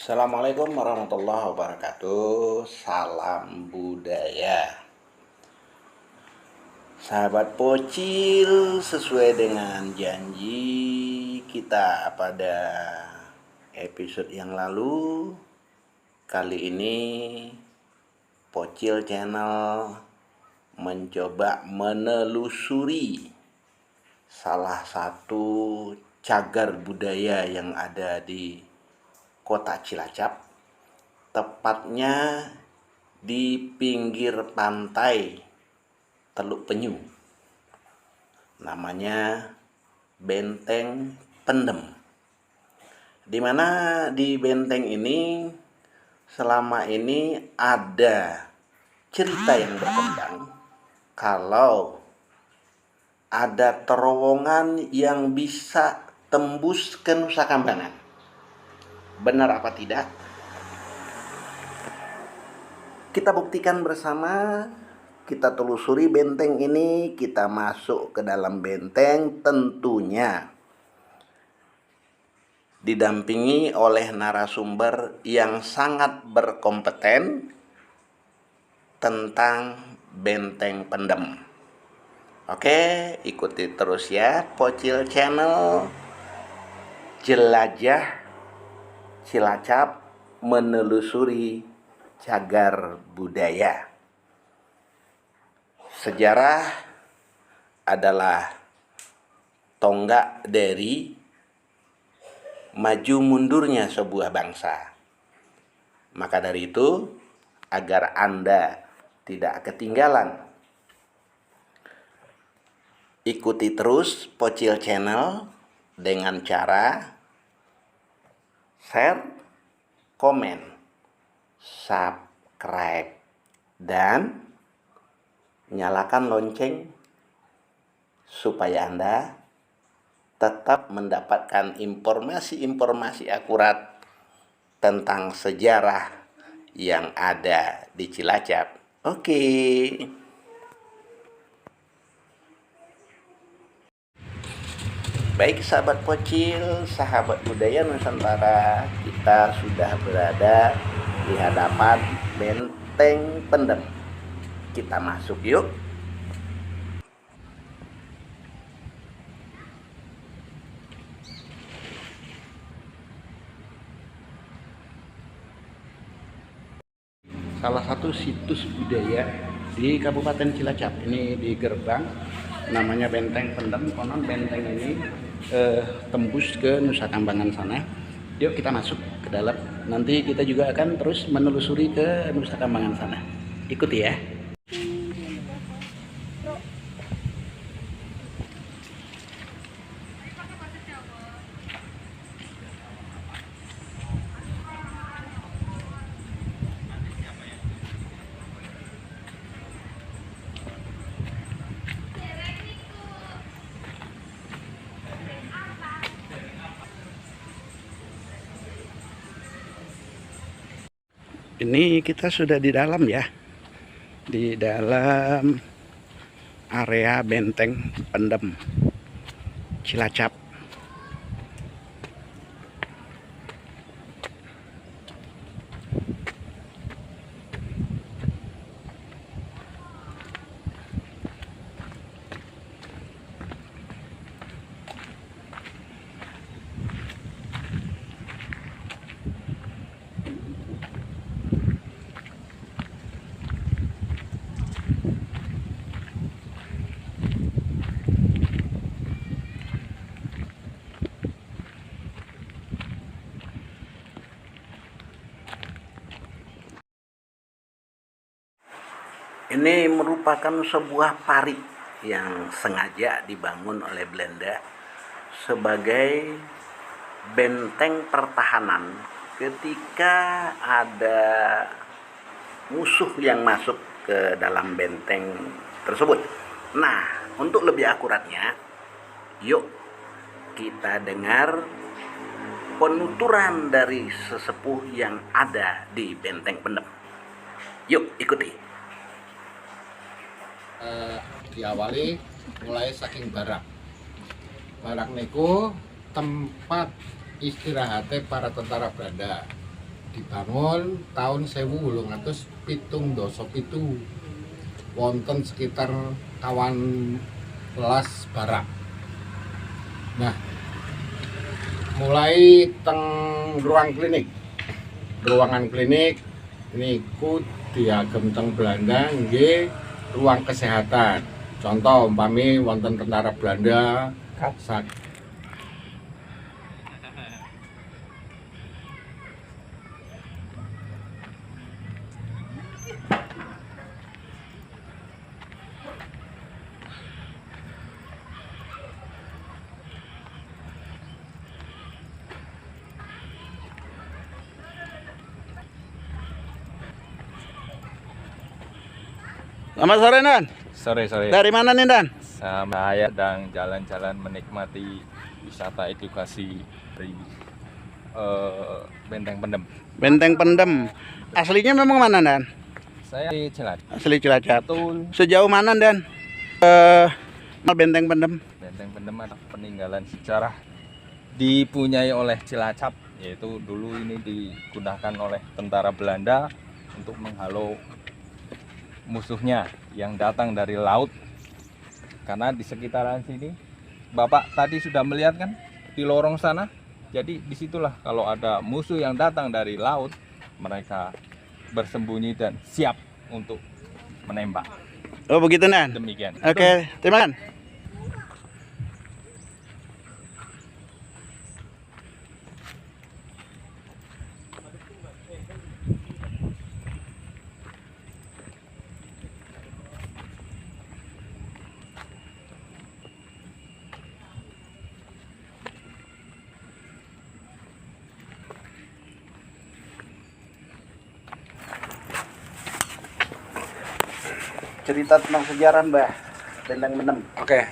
Assalamualaikum warahmatullahi wabarakatuh. Salam budaya. Sahabat Pocil, sesuai dengan janji kita pada episode yang lalu, kali ini Pocil Channel mencoba menelusuri salah satu cagar budaya yang ada di Kota Cilacap, tepatnya di pinggir pantai Teluk Penyu. Namanya Benteng Pendem. Di mana di benteng ini selama ini ada cerita yang berkembang kalau ada terowongan yang bisa tembus ke Nusa Kambangan. Benar apa tidak? Kita buktikan bersama, kita telusuri benteng ini, kita masuk ke dalam benteng, tentunya didampingi oleh narasumber yang sangat berkompeten tentang Benteng Pendem. Oke, ikuti terus ya Pocil Channel, jelajah Cilacap menelusuri cagar budaya. Sejarah adalah tonggak dari maju mundurnya sebuah bangsa. Maka dari itu, agar Anda tidak ketinggalan, ikuti terus Pocil Channel dengan cara share, komen, subscribe, dan nyalakan lonceng supaya Anda tetap mendapatkan informasi-informasi akurat tentang sejarah yang ada di Cilacap. Oke. Baik sahabat Pocil, sahabat budaya Nusantara, kita sudah berada di hadapan Benteng Pendem. Kita masuk yuk. Salah satu situs budaya di Kabupaten Cilacap. Ini di gerbang, namanya Benteng Pendem. Konon benteng ini tembus ke Nusa Kambangan sana. Yuk kita masuk ke dalam. Nanti kita juga akan terus menelusuri ke Nusa Kambangan sana. Ikuti ya. Ini kita sudah di dalam ya, di dalam area Benteng Pendem Cilacap. Ini merupakan sebuah parit yang sengaja dibangun oleh Belanda sebagai benteng pertahanan ketika ada musuh yang masuk ke dalam benteng tersebut. Nah, untuk lebih akuratnya, yuk kita dengar penuturan dari sesepuh yang ada di Benteng Pendem. Yuk ikuti. Diawali mulai saking barak niku tempat istirahatnya para tentara Belanda. dibangun tahun 1877 wonten sekitar kawan kelas barak. Nah, mulai teng ruangan klinik niku diagem teng Belanda nggih ruang kesehatan. Contoh umpami wonten tentara Belanda Selamat sore, Dan. Sore. Dari mana nih, Dan? Saya sedang jalan-jalan menikmati wisata edukasi dari Benteng Pendem. Benteng Pendem. Aslinya memang mana, Dan? Saya di Cilacap. Asli Cilacap. Betul. Sejauh mana, Dan? Benteng Pendem. Benteng Pendem adalah peninggalan sejarah dipunyai oleh Cilacap, yaitu dulu ini digunakan oleh tentara Belanda untuk menghalau musuhnya yang datang dari laut. Karena di sekitaran sini Bapak tadi sudah melihat kan di lorong sana. Jadi disitulah kalau ada musuh yang datang dari laut, mereka bersembunyi dan siap untuk menembak. Oh, begitu, Dan? Demikian. Oke, terima kasih. Cerita tentang sejarah, Mbah, Benteng Pendem. Oke,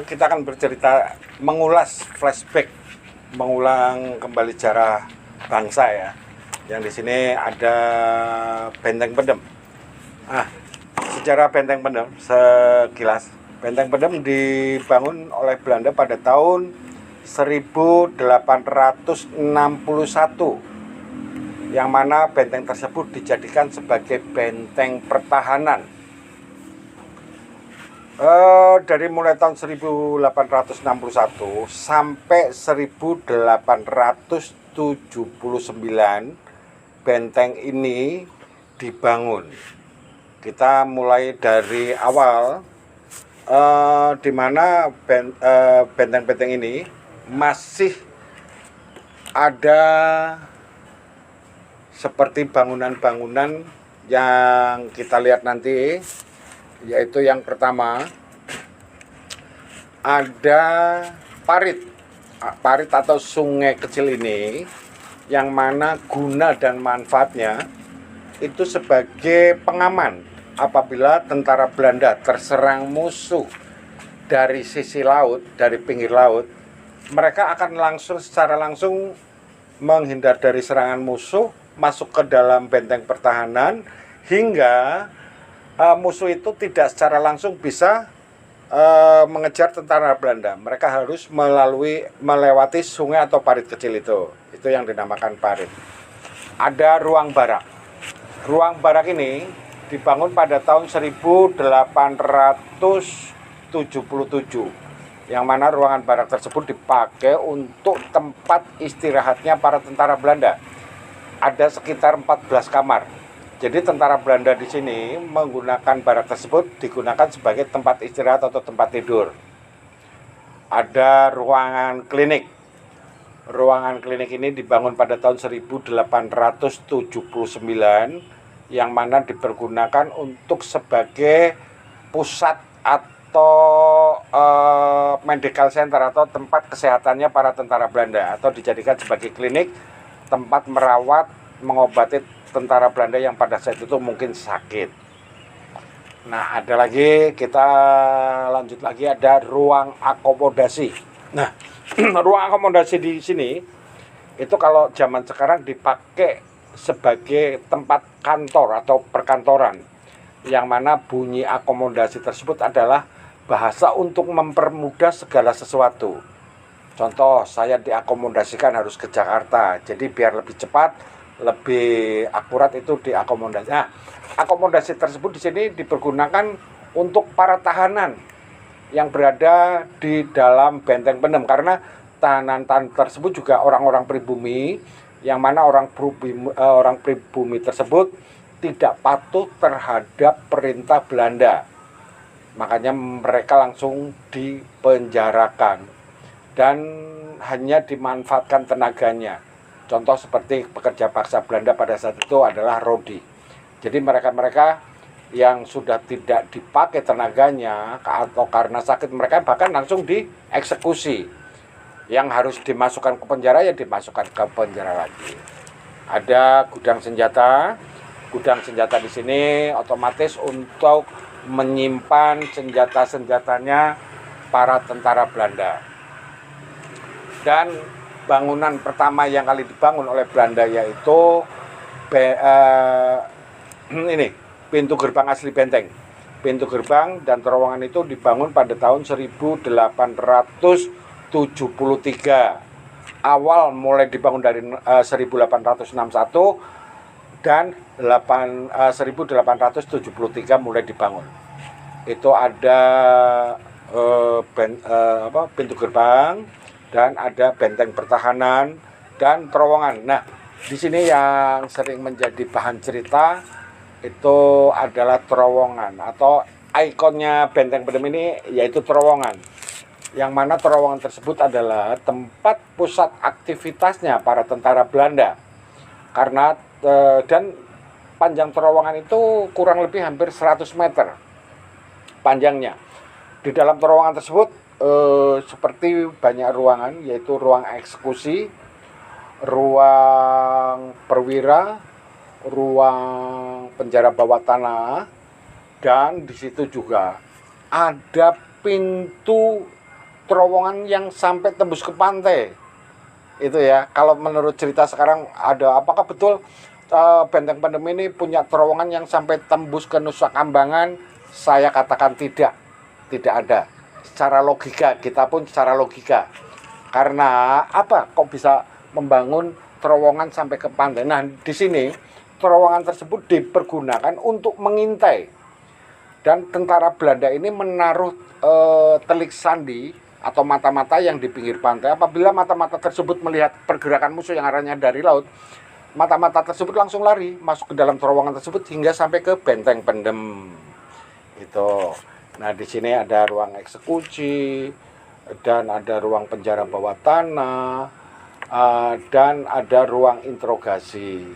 kita akan bercerita, mengulas flashback, mengulang kembali sejarah bangsa ya. Yang di sini ada Benteng Pendem. Sejarah Benteng Pendem sekilas. Benteng Pendem dibangun oleh Belanda pada tahun 1861, yang mana benteng tersebut dijadikan sebagai benteng pertahanan. Dari mulai tahun 1861 sampai 1879 benteng ini dibangun. Kita mulai dari awal, di mana benteng-benteng ini masih ada seperti bangunan-bangunan yang kita lihat nanti, yaitu yang pertama ada parit atau sungai kecil ini, yang mana guna dan manfaatnya itu sebagai pengaman apabila tentara Belanda terserang musuh dari sisi laut, dari pinggir laut. Mereka akan secara langsung menghindar dari serangan musuh, masuk ke dalam benteng pertahanan, hingga musuh itu tidak secara langsung bisa mengejar tentara Belanda. Mereka harus melewati sungai atau parit kecil itu. Itu yang dinamakan parit. Ada ruang barak. Ruang barak ini dibangun pada tahun 1877, yang mana ruangan barak tersebut dipakai untuk tempat istirahatnya para tentara Belanda. Ada sekitar 14 kamar. Jadi tentara Belanda di sini menggunakan barak tersebut digunakan sebagai tempat istirahat atau tempat tidur. Ada ruangan klinik. Ruangan klinik ini dibangun pada tahun 1879, yang mana dipergunakan untuk sebagai pusat atau medical center atau tempat kesehatannya para tentara Belanda, atau dijadikan sebagai klinik tempat merawat, mengobati tentara Belanda yang pada saat itu mungkin sakit. Nah, ada lagi, kita lanjut lagi, ada ruang akomodasi. Nah, ruang akomodasi di sini itu kalau zaman sekarang dipakai sebagai tempat kantor atau perkantoran, yang mana bunyi akomodasi tersebut adalah bahasa untuk mempermudah segala sesuatu. Contoh, saya diakomodasikan harus ke Jakarta, jadi biar lebih cepat lebih akurat itu diakomodasi. Nah, akomodasi tersebut di sini dipergunakan untuk para tahanan yang berada di dalam benteng pendem, karena tahanan-tahanan tersebut juga orang-orang pribumi, yang mana orang pribumi tersebut tidak patuh terhadap perintah Belanda. Makanya mereka langsung dipenjarakan dan hanya dimanfaatkan tenaganya. Contoh seperti pekerja paksa Belanda pada saat itu adalah Rodi. Jadi mereka-mereka yang sudah tidak dipakai tenaganya atau karena sakit, mereka bahkan langsung dieksekusi. Yang harus dimasukkan ke penjara ya dimasukkan ke penjara lagi. Ada gudang senjata. Gudang senjata di sini otomatis untuk menyimpan senjata-senjatanya para tentara Belanda. Dan bangunan pertama yang kali dibangun oleh Belanda yaitu ini pintu gerbang asli benteng. Pintu gerbang dan terowongan itu dibangun pada tahun 1873. Awal mulai dibangun dari 1861 dan 1873 mulai dibangun. Itu ada pintu gerbang dan ada benteng pertahanan dan terowongan. Nah, di sini yang sering menjadi bahan cerita itu adalah terowongan, atau ikonnya benteng pendem ini yaitu terowongan, yang mana terowongan tersebut adalah tempat pusat aktivitasnya para tentara Belanda. Karena dan panjang terowongan itu kurang lebih hampir 100 meter panjangnya. Di dalam terowongan tersebut seperti banyak ruangan, yaitu ruang eksekusi, ruang perwira, ruang penjara bawah tanah, dan di situ juga ada pintu terowongan yang sampai tembus ke pantai. Itu ya, kalau menurut cerita sekarang ada, apakah betul benteng pendem ini punya terowongan yang sampai tembus ke Nusa Kambangan? Saya katakan tidak ada. Secara logika, kita pun secara logika. Karena apa kok bisa membangun terowongan sampai ke pantai? Nah, di sini terowongan tersebut dipergunakan untuk mengintai. Dan tentara Belanda ini menaruh telik sandi atau mata-mata yang di pinggir pantai. Apabila mata-mata tersebut melihat pergerakan musuh yang arahnya dari laut, mata-mata tersebut langsung lari masuk ke dalam terowongan tersebut hingga sampai ke benteng pendem. Itu. Nah, di sini ada ruang eksekusi dan ada ruang penjara bawah tanah dan ada ruang interogasi.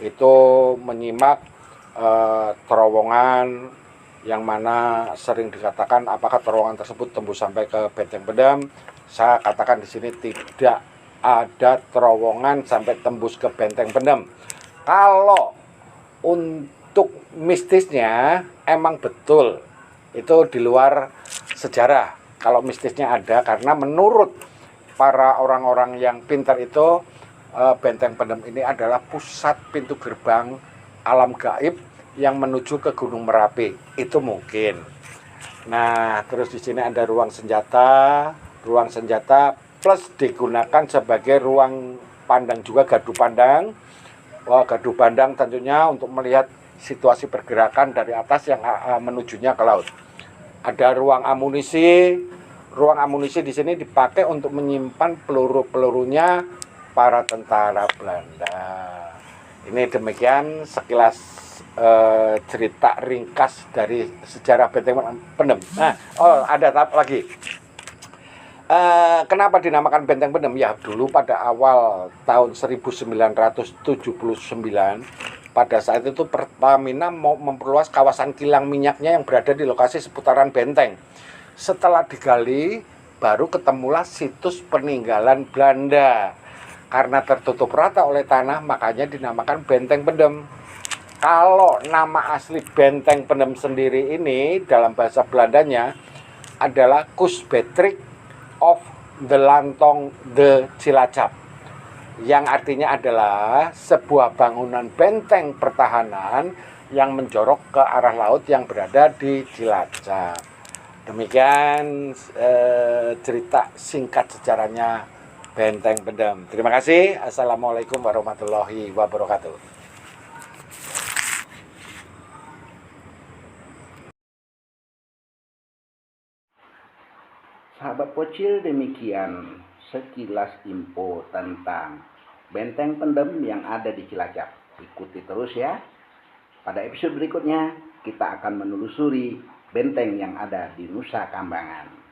Itu menyimak terowongan yang mana sering dikatakan apakah terowongan tersebut tembus sampai ke benteng pendem. Saya katakan di sini tidak ada terowongan sampai tembus ke benteng pendem. Kalau untuk mistisnya emang betul itu di luar sejarah. Kalau mistisnya ada, karena menurut para orang-orang yang pintar itu benteng pendem ini adalah pusat pintu gerbang alam gaib yang menuju ke Gunung Merapi. Itu mungkin. Nah, terus di sini ada ruang senjata plus digunakan sebagai ruang pandang juga, gardu pandang. Gardu pandang tentunya untuk melihat situasi pergerakan dari atas yang menujunya ke laut. Ada ruang amunisi. Ruang amunisi di sini dipakai untuk menyimpan peluru-pelurunya para tentara Belanda. Ini demikian sekilas cerita ringkas dari sejarah benteng pendem. Nah, ada lagi. Kenapa dinamakan benteng pendem? Ya, dulu pada awal tahun 1979, pada saat itu Pertamina mau memperluas kawasan kilang minyaknya yang berada di lokasi seputaran benteng. Setelah digali, baru ketemulah situs peninggalan Belanda. Karena tertutup rata oleh tanah, makanya dinamakan benteng pendem. Kalau nama asli benteng pendem sendiri ini dalam bahasa Belandanya adalah Kusbetrik of the Lantong de Cilacap, yang artinya adalah sebuah bangunan benteng pertahanan yang menjorok ke arah laut yang berada di Cilacap. Demikian cerita singkat sejarahnya Benteng Pendem. Terima kasih. Assalamualaikum warahmatullahi wabarakatuh. Sahabat Pocil, demikian sekilas info tentang Benteng Pendem yang ada di Cilacap. Ikuti terus ya. Pada episode berikutnya kita akan menelusuri benteng yang ada di Nusa Kambangan.